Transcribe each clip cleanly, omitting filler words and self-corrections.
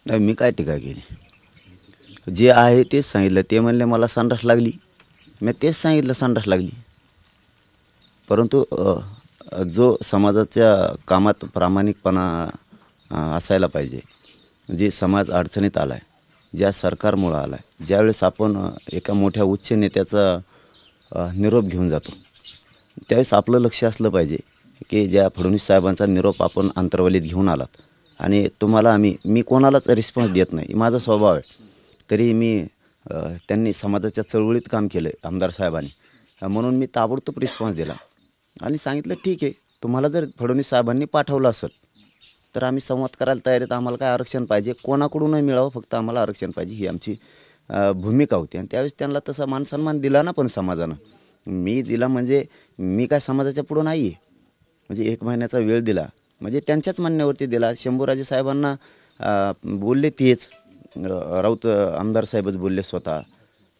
नाही, मी काय टीका केली? जे आहे तेच सांगितलं. ते म्हणले मला संडास लागली, मी तेच सांगितलं संडास लागली. परंतु जो समाजाच्या कामात प्रामाणिकपणा असायला पाहिजे. जे समाज अडचणीत आला आहे, ज्या सरकारमुळं आला आहे, ज्यावेळेस आपण एका मोठ्या उच्च नेत्याचा निरोप घेऊन जातो, त्यावेळेस आपलं लक्ष असलं पाहिजे की ज्या फडणवीस साहेबांचा निरोप आपण अंतर्वलीत घेऊन आलात आणि तुम्हाला मी कोणालाच रिस्पॉन्स देत नाही, माझा स्वभाव आहे. तरी मी त्यांनी समाजाच्या चळवळीत काम केलं आहे आमदार साहेबांनी, म्हणून मी ताबडतोब रिस्पॉन्स दिला आणि सांगितलं ठीक आहे, तुम्हाला जर फडणवीस साहेबांनी पाठवलं असेल तर आम्ही संवाद करायला तयार आहेत. आम्हाला काय आरक्षण पाहिजे, कोणाकडूनही मिळावं, फक्त आम्हाला आरक्षण पाहिजे, ही आमची भूमिका होती. आणि त्यावेळेस त्यांना तसा मानसन्मान दिला ना, पण समाजानं मी दिला म्हणजे मी काय समाजाच्या पुढं नाही आहे. म्हणजे 1 महिन्याचा वेळ दिला म्हणजे त्यांच्याच म्हणण्यावरती दिला. शंभूराजे साहेबांना बोलले तेच, राऊत आमदार साहेबच बोलले स्वतः,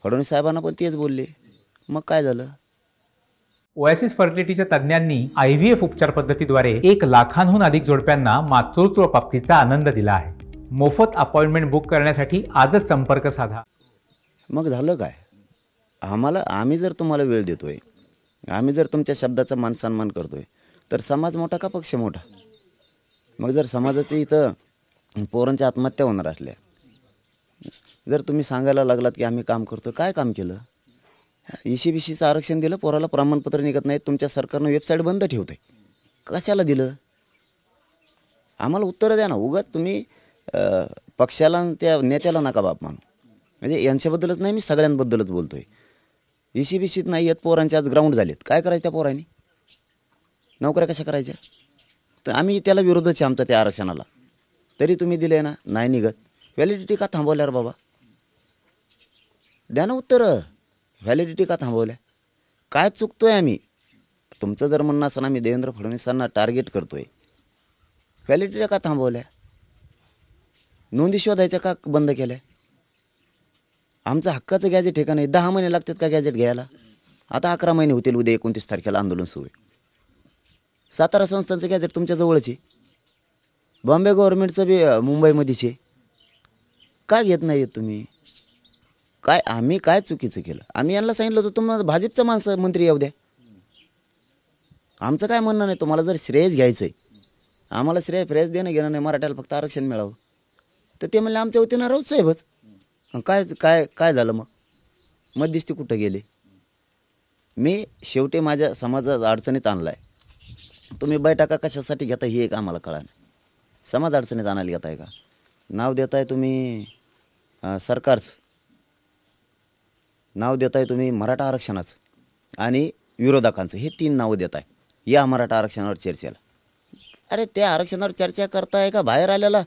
फडणवीस साहेबांना पण तेच बोलले. मग काय झालं? ओएसिस फर्टिलिटीच्या तज्ज्ञांनी IVF उपचार पद्धतीद्वारे 1 लाखांहून अधिक जोडप्यांना मातृत्व प्राप्तीचा आनंद दिला आहे. मोफत अपॉइंटमेंट बुक करण्यासाठी आजच संपर्क साधा. मग झालं काय? आम्ही जर तुम्हाला वेळ देतोय, आम्ही जर तुमच्या शब्दाचा मानसन्मान करतोय, तर समाज मोठा का पक्ष मोठा? मग जर समाजाच्या इथं पोरांच्या आत्महत्या होणार असल्या, जर तुम्ही सांगायला लागलात की आम्ही काम करतो, काय काम केलं? ECBCचं आरक्षण दिलं, पोराला प्रमाणपत्र निघत नाही, तुमच्या सरकारनं वेबसाईट बंद ठेवते, कशाला दिलं? आम्हाला उत्तरं द्या ना. उगाच तुम्ही पक्षाला आणि त्या नेत्याला नका बाप मानू. म्हणजे यांच्याबद्दलच नाही, मी सगळ्यांबद्दलच बोलतो आहे. ECBCत नाही आहेत पोरांचे, आज ग्राउंड झालेत, काय करायचं त्या पोरांनी? नोकऱ्या कशा करायच्या? तर आम्ही त्याला विरोधच आहे आमचा त्या आरक्षणाला, तरी तुम्ही दिले ना, नाही निघत. व्हॅलिडिटी का थांबवल्या रे बाबा? द्या ना उत्तरं. व्हॅलिडिटी का थांबवल्या? काय चुकतोय आम्ही? तुमचं जर म्हणणं असं ना, मी देवेंद्र फडणवीसांना टार्गेट करतोय, व्हॅलिडिटी का थांबवल्या? नोंदी शोधायच्या का बंद केल्या? आमचं हक्काचं गॅजेट ठिकाण आहे, 10 महिने लागतात का गॅजेट घ्यायला? आता 11 महिने होतील, उद्या 29 तारखेला आंदोलन सुरू आहे. सातारा संस्थांचं गॅजेट तुमच्या जवळच आहे, बॉम्बे गव्हर्नमेंटचं बी मुंबईमध्येच आहे. काय घेत नाही आहेत तुम्ही? काय आम्ही काय चुकीचं केलं? आम्ही यांना सांगितलं होतं तुम्हाला भाजपचा माणसं मंत्री येऊ द्या. आमचं काय म्हणणं नाही, तुम्हाला जर श्रेयस घ्यायचं आहे, आम्हाला फ्रेस देणं घेणं नाही, मराठ्याला फक्त आरक्षण मिळावं, तर ते म्हणले आमच्या वतीनं राऊत साहेबच. काय काय काय झालं? मग मध्यस्थी कुठं गेले? मी शेवटी माझ्या समाजात अडचणीत आणला आहे. तुम्ही बैठका कशासाठी घेता हे एक आम्हाला कळा नाही. समाज अडचणीत आणायला घेताय का? नाव देताय तुम्ही सरकारचं, नाव देताय तुम्ही मराठा आरक्षणाचं आणि विरोधकांचं, हे 3 नावं देताय या मराठा आरक्षणावर चर्चेला. अरे त्या आरक्षणावर चर्चा करताय का बाहेर आलेला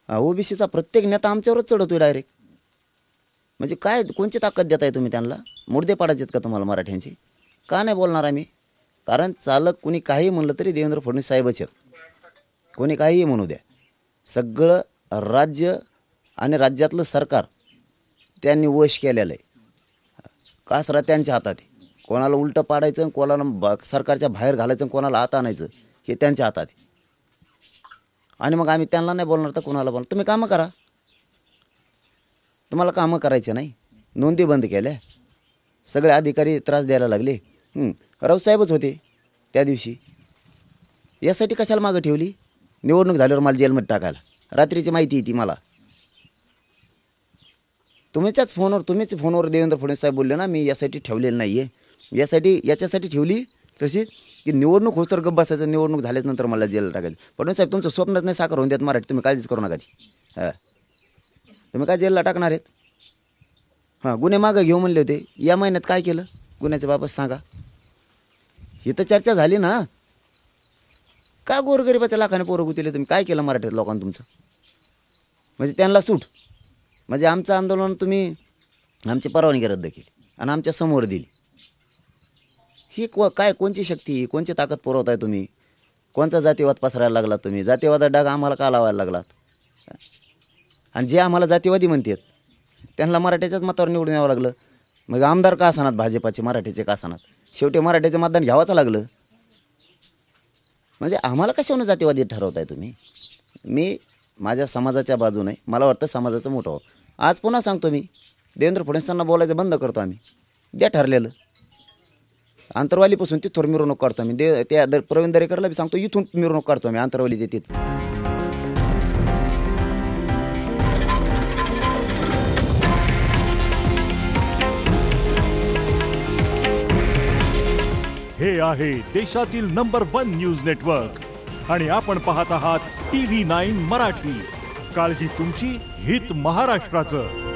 OBCचा प्रत्येक नेता आमच्यावरच चढवतोय डायरेक्ट? म्हणजे काय कोणची ताकद देताय तुम्ही त्यांना? मुर्दे पाडायचे आहेत का तुम्हाला मराठ्यांची? का नाही बोलणार आम्ही? कारण चालक कोणी काही म्हणलं तरी देवेंद्र फडणवीस साहेबच आहेत. कोणी काहीही म्हणू द्या, सगळं राज्य आणि राज्यातलं सरकार त्यांनी वश केलेलं आहे. कासरा त्यांच्या हातात आहे. कोणाला उलटं पाडायचं, कोणाला सरकारच्या बाहेर घालायचं, कोणाला आत आणायचं, हे त्यांच्या हातात आहे. आणि मग आम्ही त्यांना नाही बोलणार तर कोणाला बोलणार? तुम्ही कामं करा. तुम्हाला कामं करायचे नाही, नोंदी बंद केल्या, सगळे अधिकारी त्रास द्यायला लागले. राऊत साहेबच होते त्या दिवशी. यासाठी कशाला मागं ठेवली? निवडणूक झाल्यावर मला जेलमध्ये टाकायला. रात्रीची माहिती आहे ती मला. तुम्हीच फोनवर देवेंद्र फडणवीस साहेब बोलले ना, मी यासाठी ठेवलेलं नाही आहे, याच्यासाठी ठेवली तशीच की निवडणूक होस तर गप्प बसायचं, निवडणूक झाल्याच नंतर मला जेलला टाकायचं. फडणवीस साहेब तुमचं स्वप्नच नाही साकार होऊन द्यात मराठी, तुम्ही काळजीच करू नका ती. तुम्ही काय जेलला टाकणार आहेत? गुन्हे मागं घेऊ म्हणले होते, या महिन्यात काय केलं गुन्ह्याच्या बाबत सांगा? ही तर चर्चा झाली ना. का गोरगरिबाच्या लाखाने पोरं गुंतले तुम्ही? काय केलं मराठीत लोकांना तुमचं? म्हणजे त्यांना सूट, म्हणजे आमचं आंदोलन तुम्ही आमची परवानगी रद्द केली आणि आमच्या समोर दिली. ही काय कोणची शक्ती, कोणची ताकद पुरवताय तुम्ही? कोणचा जातीवाद पसरायला लागलात तुम्ही? जातीवादा डाग आम्हाला का लावायला लागलात? आणि जे आम्हाला जातीवादी म्हणतात त्यांना मराठ्याच्याच मतावर निवडून यावं लागलं. मग आमदार का असणार भाजपाचे, मराठ्याचे का असणार? शेवटी मराठ्याचं मतदान घ्यावंच लागलं. म्हणजे आम्हाला कशावरून जातीवादी ठरवताय तुम्ही? मी माझ्या समाजाच्या बाजूने मला वाटतं समाजाचं मोठं व्हावं. आज पुन्हा सांगतो मी, देवेंद्र फडणवीसांना बोलायचं बंद करतो आम्ही. द्या ठरलेलं. आंतरवालीपासून तिथून मिरवणूक काढतो आम्ही. त्या प्रवीण दरेकरला बी सांगतो, इथून मिरवणूक काढतो आम्ही आंतरवाली देते. हे आहे देशातील नंबर 1 न्यूज नेटवर्क आणि आपण पाहत आहात TV9 मराठी. काळजी तुमची, हित महाराष्ट्राचं.